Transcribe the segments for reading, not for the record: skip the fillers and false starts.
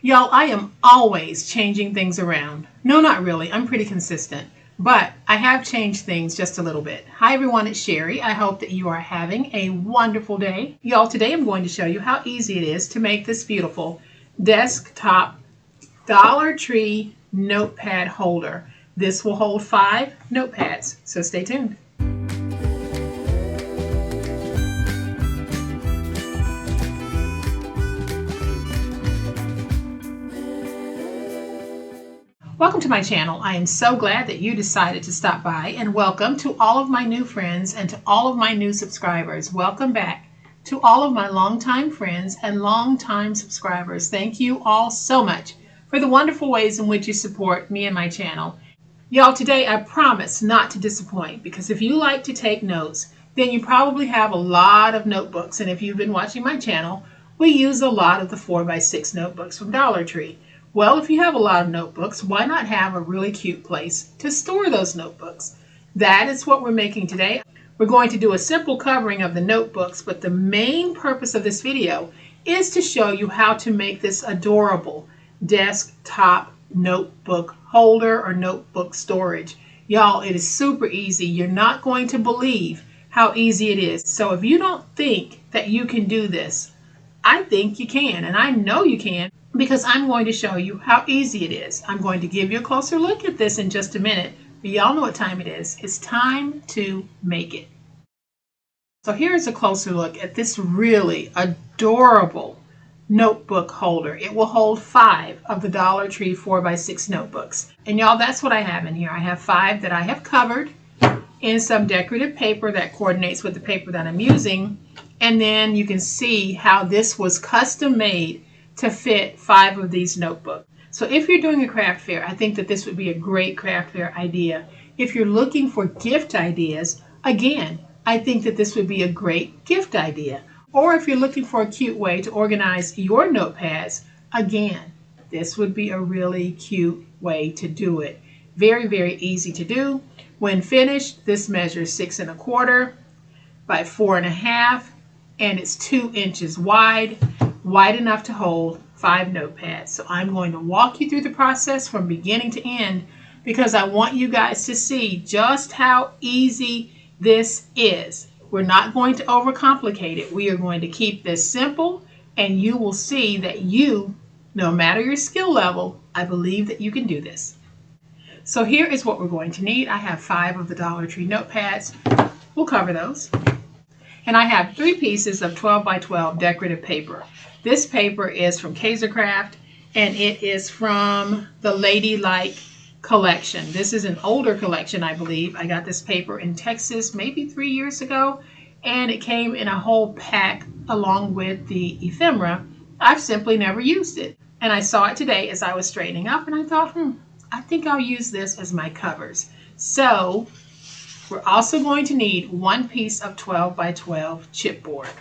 Y'all, I am always changing things around. No, not really. I'm pretty consistent. But I have changed things just a little bit. Hi everyone, it's Sherry. I hope that you are having a wonderful day. Y'all, today I'm going to show you how easy it is to make this beautiful desktop Dollar Tree notepad holder. This will hold 5 notepads, so stay tuned. Welcome to my channel. I am so glad that you decided to stop by, and welcome to all of my new friends and to all of my new subscribers. Welcome back to all of my longtime friends and longtime subscribers. Thank you all so much for the wonderful ways in which you support me and my channel. Y'all, today I promise not to disappoint, because if you like to take notes, then you probably have a lot of notebooks, and if you've been watching my channel, we use a lot of the 4x6 notebooks from Dollar Tree. Well, if you have a lot of notebooks, why not have a really cute place to store those notebooks? That is what we're making today. We're going to do a simple covering of the notebooks, but the main purpose of this video is to show you how to make this adorable desktop notebook holder or notebook storage. Y'all, it is super easy. You're not going to believe how easy it is. So if you don't think that you can do this, I think you can, and I know you can, because I'm going to show you how easy it is. I'm going to give you a closer look at this in just a minute, but y'all know what time it is. It's time to make it. So here's a closer look at this really adorable notebook holder. It will hold 5 of the Dollar Tree 4x6 notebooks. And y'all, that's what I have in here. I have 5 that I have covered in some decorative paper that coordinates with the paper that I'm using. And then you can see how this was custom made to fit 5 of these notebooks. So if you're doing a craft fair, I think that this would be a great craft fair idea. If you're looking for gift ideas, again, I think that this would be a great gift idea. Or if you're looking for a cute way to organize your notepads, again, this would be a really cute way to do it. Very, very easy to do. When finished, this measures 6 1/4 by 4 1/2, and it's 2 inches wide enough to hold 5 notepads. So I'm going to walk you through the process from beginning to end, because I want you guys to see just how easy this is. We're not going to overcomplicate it. We are going to keep this simple, and you will see that you, no matter your skill level, I believe that you can do this. So here is what we're going to need. I have 5 of the Dollar Tree notepads. We'll cover those. And I have 3 pieces of 12x12 decorative paper. This paper is from Kaisercraft, and it is from the Ladylike collection. This is an older collection, I believe. I got this paper in Texas maybe 3 years ago, and it came in a whole pack along with the ephemera. I've simply never used it. And I saw it today as I was straightening up, and I thought, I think I'll use this as my covers. So we're also going to need 1 piece of 12x12 chipboard.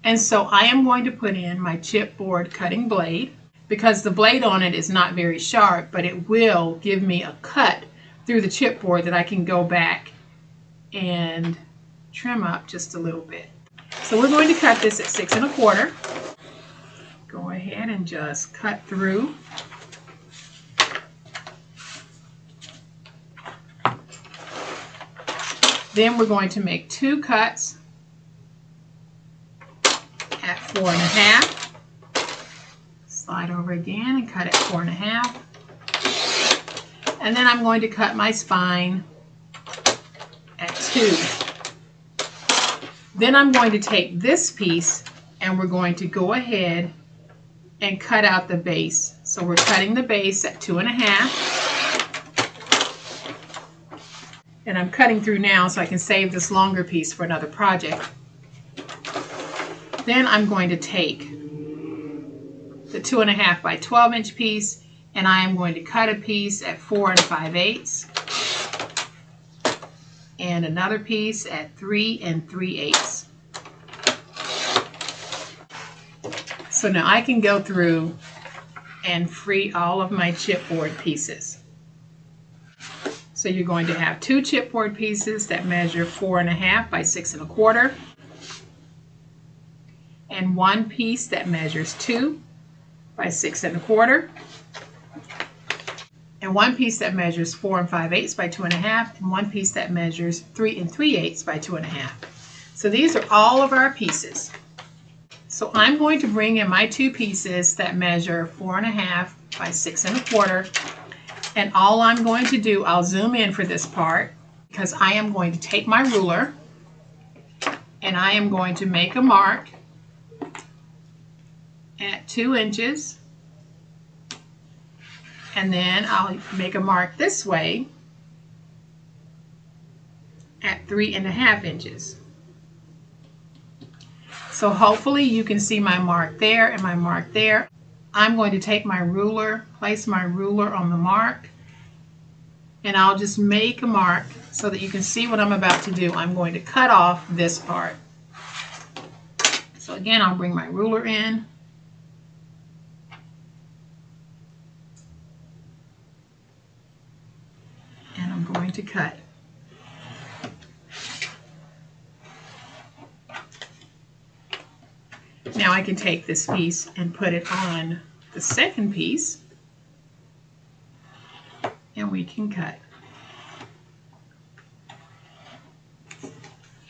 And so I am going to put in my chipboard cutting blade, because the blade on it is not very sharp, but it will give me a cut through the chipboard that I can go back and trim up just a little bit. So we're going to cut this at 6 1/4. Go ahead and just cut through. Then we're going to make 2 cuts at 4 1/2. Slide over again and cut at 4 1/2. And then I'm going to cut my spine at 2. Then I'm going to take this piece, and we're going to go ahead and cut out the base. So we're cutting the base at 2 1/2. And I'm cutting through now so I can save this longer piece for another project. Then I'm going to take the 2 1/2 by 12 inch piece, and I am going to cut a piece at 4 5/8 and another piece at 3 3/8. So now I can go through and free all of my chipboard pieces. So you're going to have 2 chipboard pieces that measure 4 1/2 by 6 1/4, and 1 piece that measures 2 by 6 1/4. And one piece that measures 4 5/8 by 2 1/2, and one piece that measures 3 3/8 by 2 1/2. So these are all of our pieces. So I'm going to bring in my 2 pieces that measure 4 1/2 by 6 1/4. And all I'm going to do, I'll zoom in for this part, because I am going to take my ruler and I am going to make a mark at 2 inches. And then I'll make a mark this way at 3 1/2 inches. So hopefully you can see my mark there and my mark there. I'm going to take my ruler, place my ruler on the mark, and I'll just make a mark so that you can see what I'm about to do. I'm going to cut off this part. So again, I'll bring my ruler in. And I'm going to cut. Now I can take this piece and put it on the second piece, and we can cut.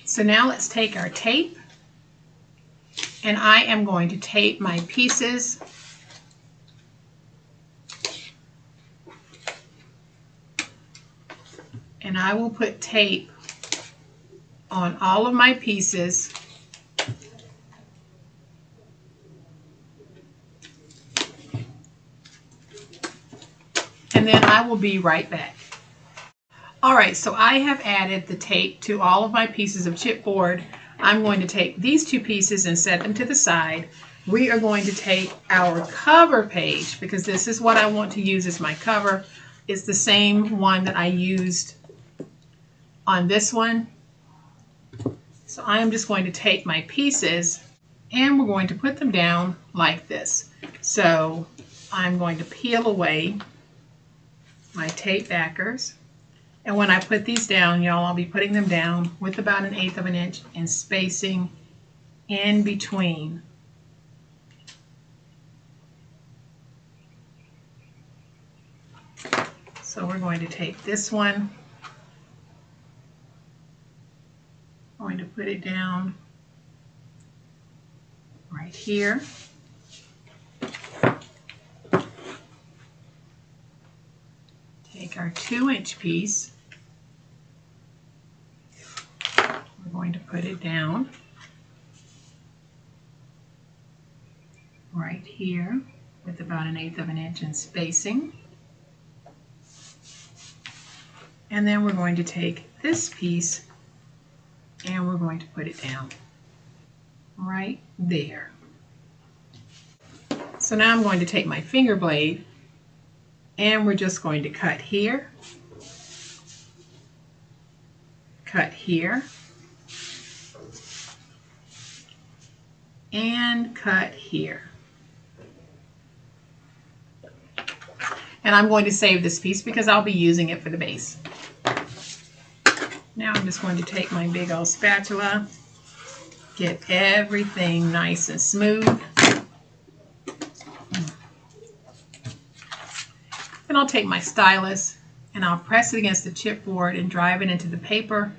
So now let's take our tape, and I am going to tape my pieces and I will put tape on all of my pieces. And then I will be right back. Alright, so I have added the tape to all of my pieces of chipboard. I'm going to take these 2 pieces and set them to the side. We are going to take our cover page, because this is what I want to use as my cover. It's the same one that I used on this one. So I am just going to take my pieces and we're going to put them down like this. So I'm going to peel away my tape backers, and when I put these down, y'all, I'll be putting them down with about 1/8 of an inch and spacing in between. So we're going to take this one, going to put it down right here. Take our 2-inch piece, we're going to put it down right here with about 1/8 of an inch in spacing. And then we're going to take this piece and we're going to put it down right there. So now I'm going to take my finger blade and we're just going to cut here, cut here, and cut here. And I'm going to save this piece because I'll be using it for the base. Now I'm just going to take my big old spatula, get everything nice and smooth. Then I'll take my stylus and I'll press it against the chipboard and drive it into the paper.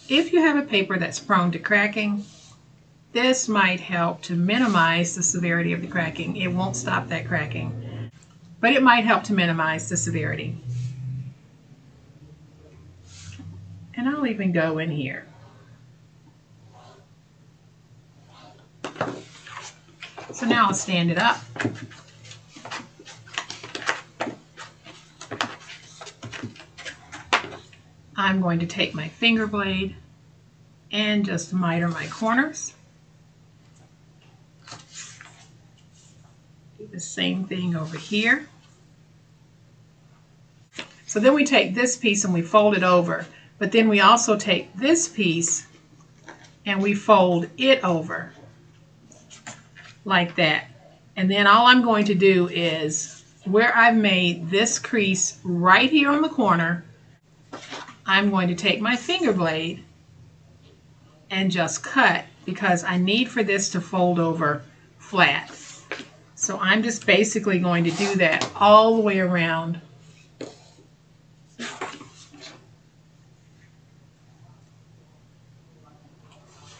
If you have a paper that's prone to cracking, this might help to minimize the severity of the cracking. It won't stop that cracking, but it might help to minimize the severity. And I'll even go in here. So now I'll stand it up. I'm going to take my finger blade and just miter my corners. Do the same thing over here. So then we take this piece and we fold it over, but then we also take this piece and we fold it over like that. And then all I'm going to do is, where I've made this crease right here on the corner, I'm going to take my finger blade and just cut, because I need for this to fold over flat. So I'm just basically going to do that all the way around.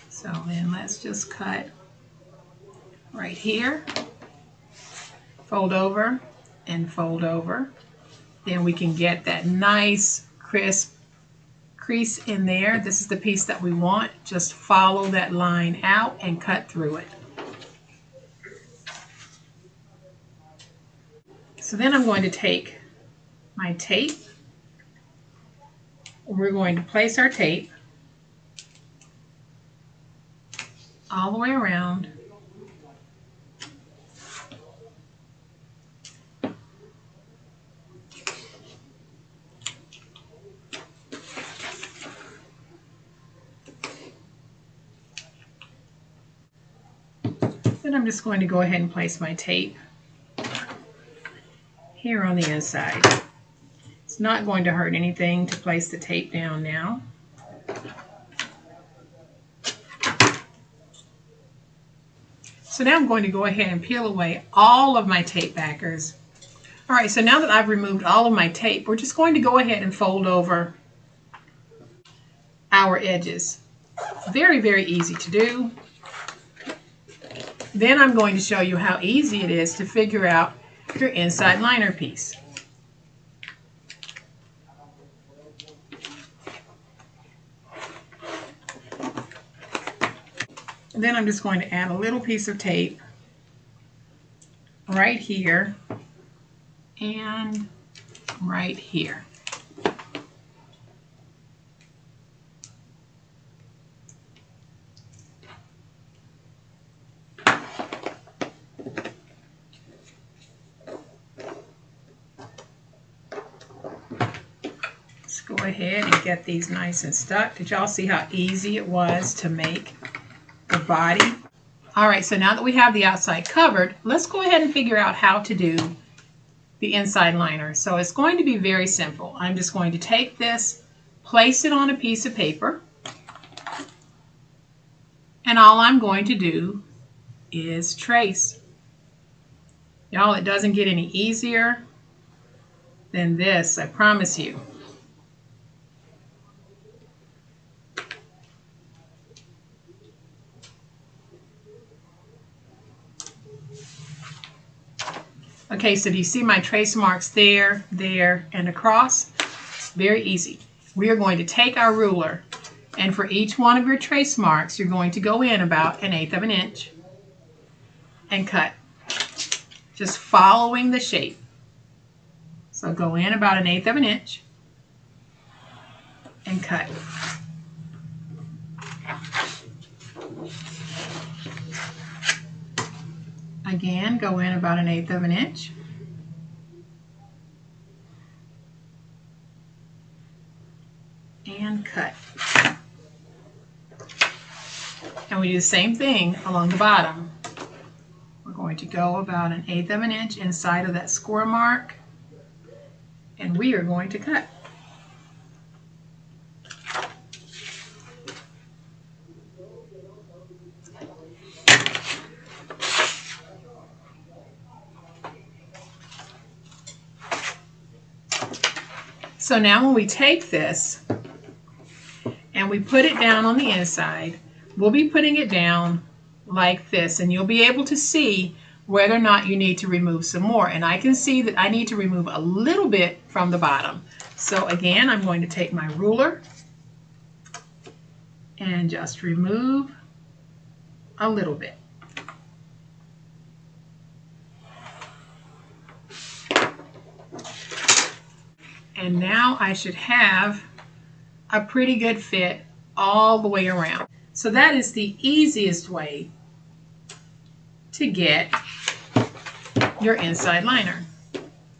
So then let's just cut right here, fold over and fold over. Then we can get that nice crisp crease in there. This is the piece that we want. Just follow that line out and cut through it. So then I'm going to take my tape. We're going to place our tape all the way around. Then I'm just going to go ahead and place my tape here on the inside. It's not going to hurt anything to place the tape down now. So now I'm going to go ahead and peel away all of my tape backers. All right, so now that I've removed all of my tape, we're just going to go ahead and fold over our edges. Very, very easy to do. Then I'm going to show you how easy it is to figure out your inside liner piece. And then I'm just going to add a little piece of tape right here and right here. Let's go ahead and get these nice and stuck. Did y'all see how easy it was to make the body? All right, so now that we have the outside covered, let's go ahead and figure out how to do the inside liner. So it's going to be very simple. I'm just going to take this, place it on a piece of paper, and all I'm going to do is trace. Y'all, it doesn't get any easier than this, I promise you. Okay, so do you see my trace marks there, there, and across? Very easy. We are going to take our ruler, and for each one of your trace marks, you're going to go in about 1/8 of an inch and cut. Just following the shape. So go in about 1/8 of an inch and cut. Again, go in about 1/8 of an inch. And cut. And we do the same thing along the bottom. We're going to go about 1/8 of an inch inside of that score mark, and we are going to cut. So now when we take this and we put it down on the inside, we'll be putting it down like this, and you'll be able to see whether or not you need to remove some more. And I can see that I need to remove a little bit from the bottom. So again, I'm going to take my ruler and just remove a little bit. And now I should have a pretty good fit all the way around. So that is the easiest way to get your inside liner.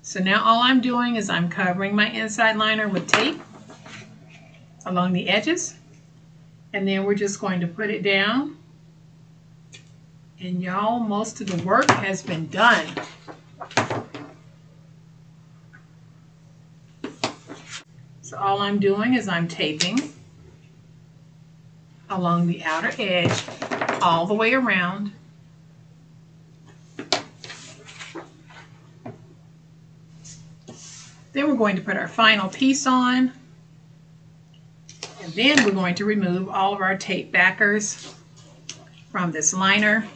So now all I'm doing is I'm covering my inside liner with tape along the edges, and then we're just going to put it down. And y'all, most of the work has been done. So all I'm doing is I'm taping along the outer edge all the way around. Then we're going to put our final piece on. And then we're going to remove all of our tape backers from this liner.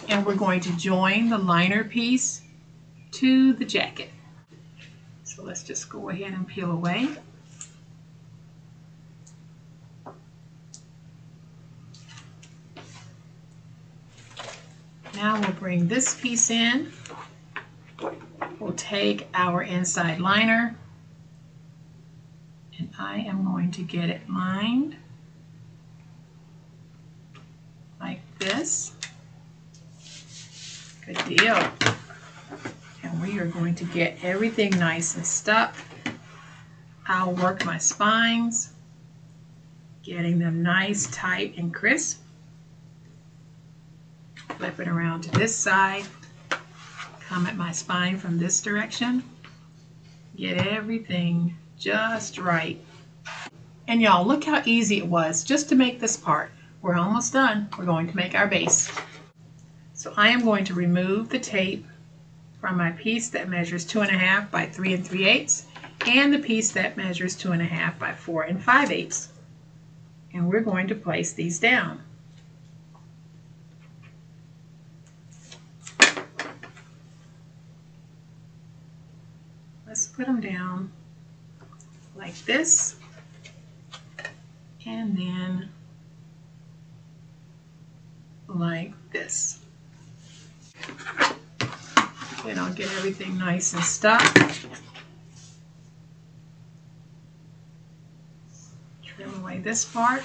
And we're going to join the liner piece to the jacket. So let's just go ahead and peel away. Now we'll bring this piece in. We'll take our inside liner, and I am going to get it lined like this. Good deal. And we are going to get everything nice and stuck. I'll work my spines, getting them nice, tight, and crisp. Flip it around to this side. Come at my spine from this direction. Get everything just right. And y'all, look how easy it was just to make this part. We're almost done. We're going to make our base. So I am going to remove the tape from my piece that measures 2.5 by 3 3/8 and the piece that measures 2.5 by 4 5/8. And we're going to place these down. Let's put them down like this, and then like this. Then I'll get everything nice and stuck. Trim away this part.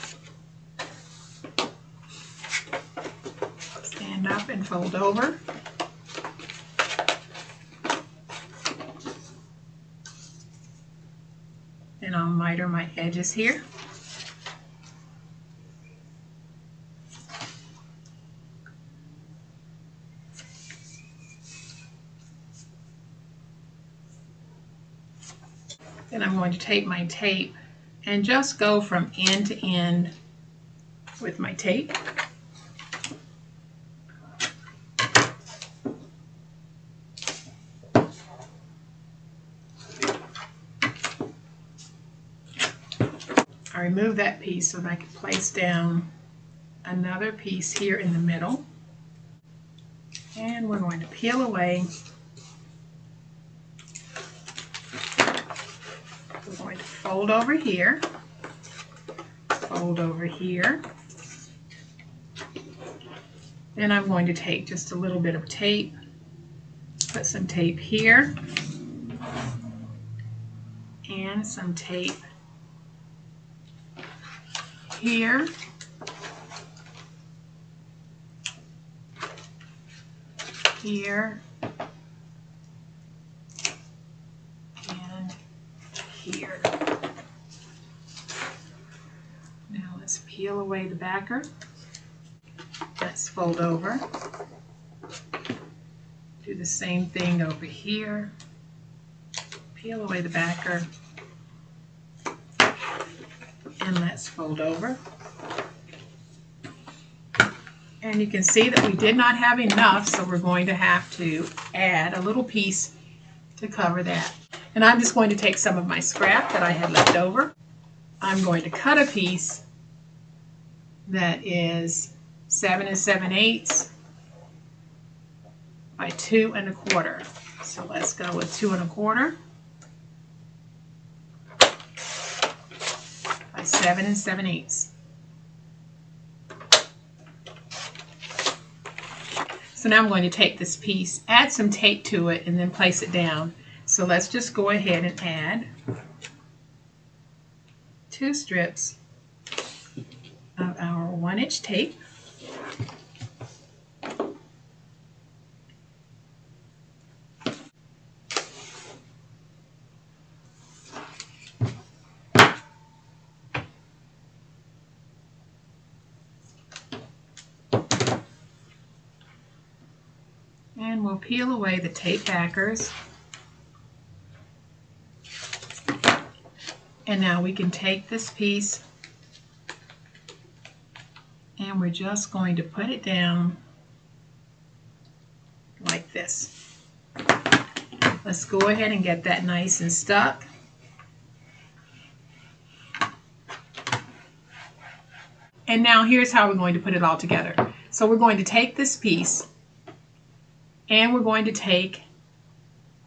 Stand up and fold over. Then I'll miter my edges here. Then I'm going to take my tape and just go from end to end with my tape. I remove that piece so that I can place down another piece here in the middle. And we're going to peel away. We're going to fold over here, fold over here. Then I'm going to take just a little bit of tape, put some tape here, and some tape here, here, and here. Now let's peel away the backer. Let's fold over. Do the same thing over here. Peel away the backer. And let's fold over. And you can see that we did not have enough, so we're going to have to add a little piece to cover that. And I'm just going to take some of my scrap that I had left over. I'm going to cut a piece that is 7 7/8 by 2 1/4. So let's go with 2 1/4 by 7 7/8. So now I'm going to take this piece, add some tape to it, and then place it down. So let's just go ahead and add 2 strips of our 1-inch tape. And we'll peel away the tape backers. And now we can take this piece and we're just going to put it down like this. Let's go ahead and get that nice and stuck. And now here's how we're going to put it all together. So we're going to take this piece and we're going to take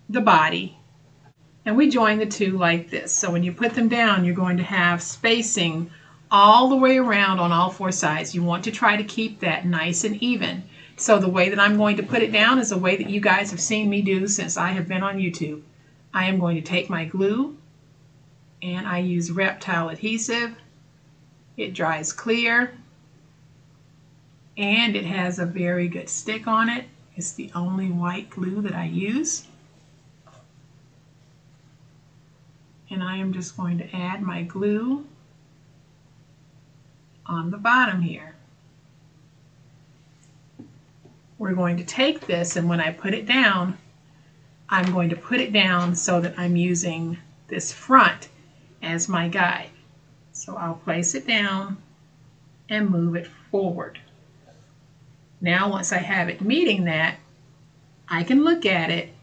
the body and we join the two like this. So when you put them down, you're going to have spacing all the way around on all four sides. You want to try to keep that nice and even. So the way that I'm going to put it down is a way that you guys have seen me do since I have been on YouTube. I am going to take my glue and I use Reptile adhesive. It dries clear and it has a very good stick on it. It's the only white glue that I use. And I am just going to add my glue on the bottom here. We're going to take this, and when I put it down, I'm going to put it down so that I'm using this front as my guide. So I'll place it down and move it forward. Now once I have it meeting that, I can look at it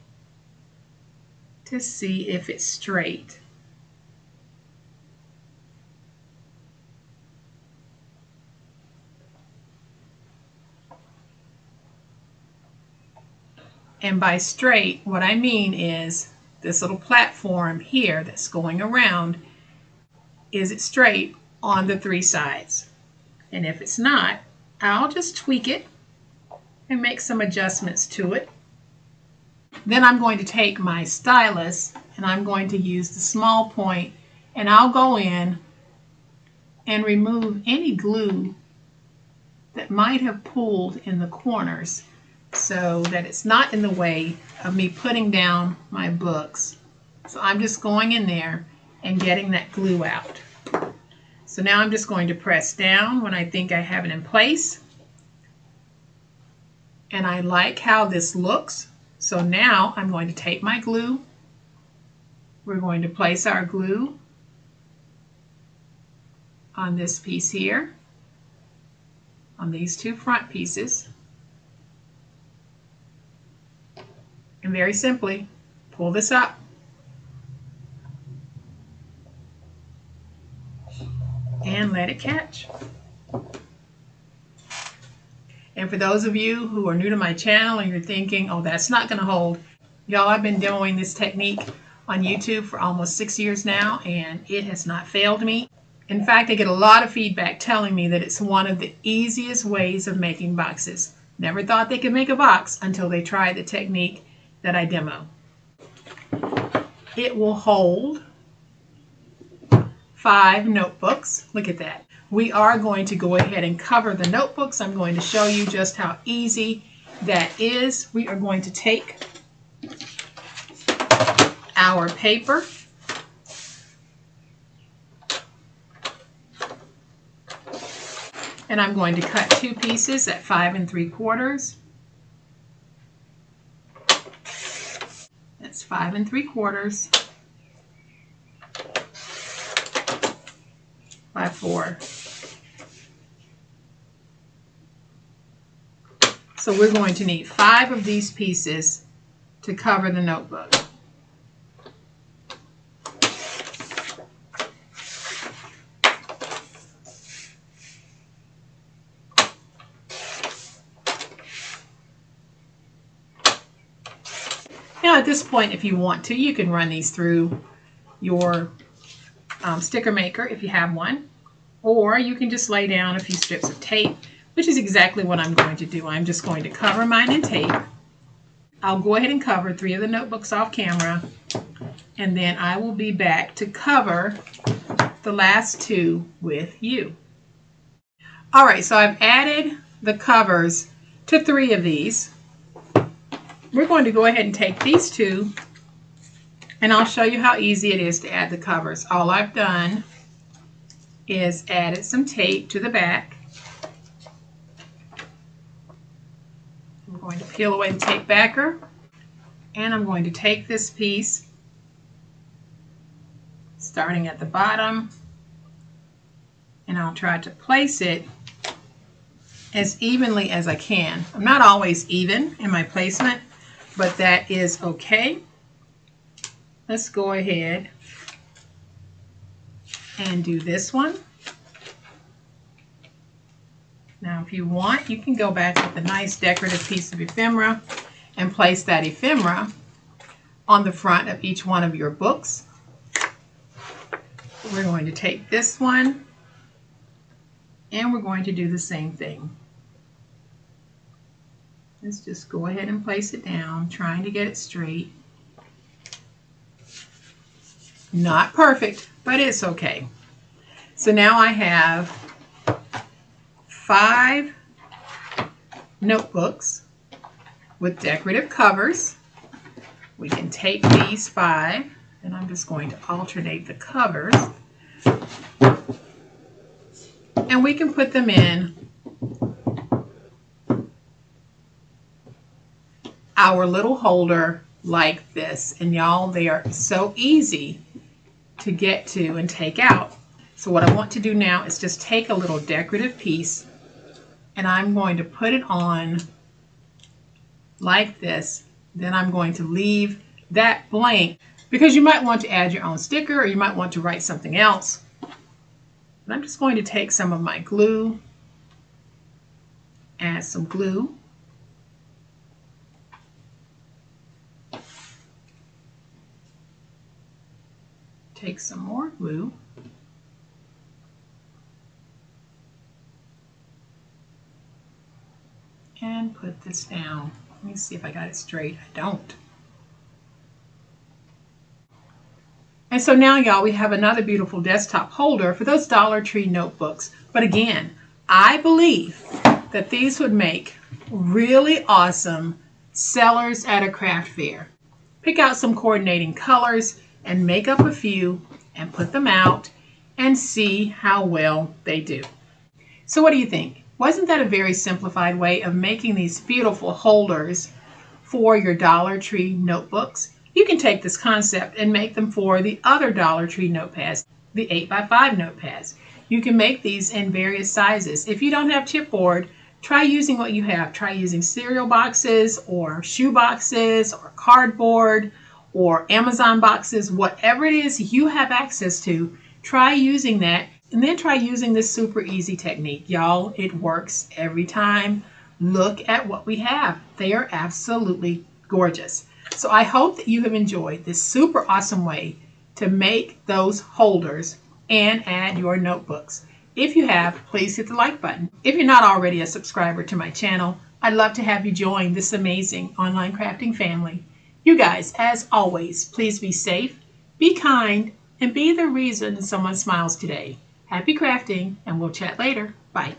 to see if it's straight. And by straight, what I mean is this little platform here that's going around, is it straight on the three sides? And if it's not, I'll just tweak it and make some adjustments to it. Then I'm going to take my stylus and I'm going to use the small point and I'll go in and remove any glue that might have pulled in the corners so that it's not in the way of me putting down my books. So I'm just going in there and getting that glue out. So now I'm just going to press down when I think I have it in place. And I like how this looks. So now I'm going to take my glue. We're going to place our glue on this piece here, on these two front pieces. And very simply, pull this up. And let it catch. And for those of you who are new to my channel and you're thinking, oh, that's not going to hold, y'all, I've been demoing this technique on YouTube for almost 6 years now, and it has not failed me. In fact, I get a lot of feedback telling me that it's one of the easiest ways of making boxes. Never thought they could make a box until they tried the technique that I demo. It will hold 5 notebooks. Look at that. We are going to go ahead and cover the notebooks. I'm going to show you just how easy that is. We are going to take our paper and I'm going to cut 2 pieces at 5 3/4. That's 5 3/4 by 4. So we're going to need 5 of these pieces to cover the notebook. Now at this point, if you want to, you can run these through your sticker maker if you have one, or you can just lay down a few strips of tape, which is exactly what I'm going to do. I'm just going to cover mine in tape. I'll go ahead and cover 3 of the notebooks off camera, and then I will be back to cover the last 2 with you. Alright, so I've added the covers to 3 of these. We're going to go ahead and take these 2, and I'll show you how easy it is to add the covers. All I've done is added some tape to the back. I'm going to peel away the tape backer, and I'm going to take this piece, starting at the bottom, and I'll try to place it as evenly as I can. I'm not always even in my placement, but that is okay. let's go ahead and do this one. Now if you want, you can go back with a nice decorative piece of ephemera and place that ephemera on the front of each one of your books. We're going to take this one and we're going to do the same thing. Let's just go ahead and place it down, trying to get it straight. Not perfect, but it's okay. So now I have 5 notebooks with decorative covers. We can take these 5, and I'm just going to alternate the covers. And we can put them in our little holder like this. And y'all, they are so easy to get to and take out. So what I want to do now is just take a little decorative piece and I'm going to put it on like this. Then I'm going to leave that blank because you might want to add your own sticker or you might want to write something else. And I'm just going to take some of my glue, add some glue, take some more glue, and put this down. Let me see if I got it straight. I don't. And so now, y'all, we have another beautiful desktop holder for those Dollar Tree notebooks. But again, I believe that these would make really awesome sellers at a craft fair. Pick out some coordinating colors and make up a few and put them out and see how well they do. So what do you think? Wasn't that a very simplified way of making these beautiful holders for your Dollar Tree notebooks? You can take this concept and make them for the other Dollar Tree notepads, the 8x5 notepads. You can make these in various sizes. If you don't have chipboard, try using what you have. Try using cereal boxes or shoe boxes or cardboard or Amazon boxes, whatever it is you have access to. Try using that and then try using this super easy technique. Y'all, it works every time. Look at what we have. They are absolutely gorgeous. So I hope that you have enjoyed this super awesome way to make those holders and add your notebooks. If you have, please hit the like button. If you're not already a subscriber to my channel, I'd love to have you join this amazing online crafting family. You guys, as always, please be safe, be kind, and be the reason someone smiles today. Happy crafting, and we'll chat later. Bye.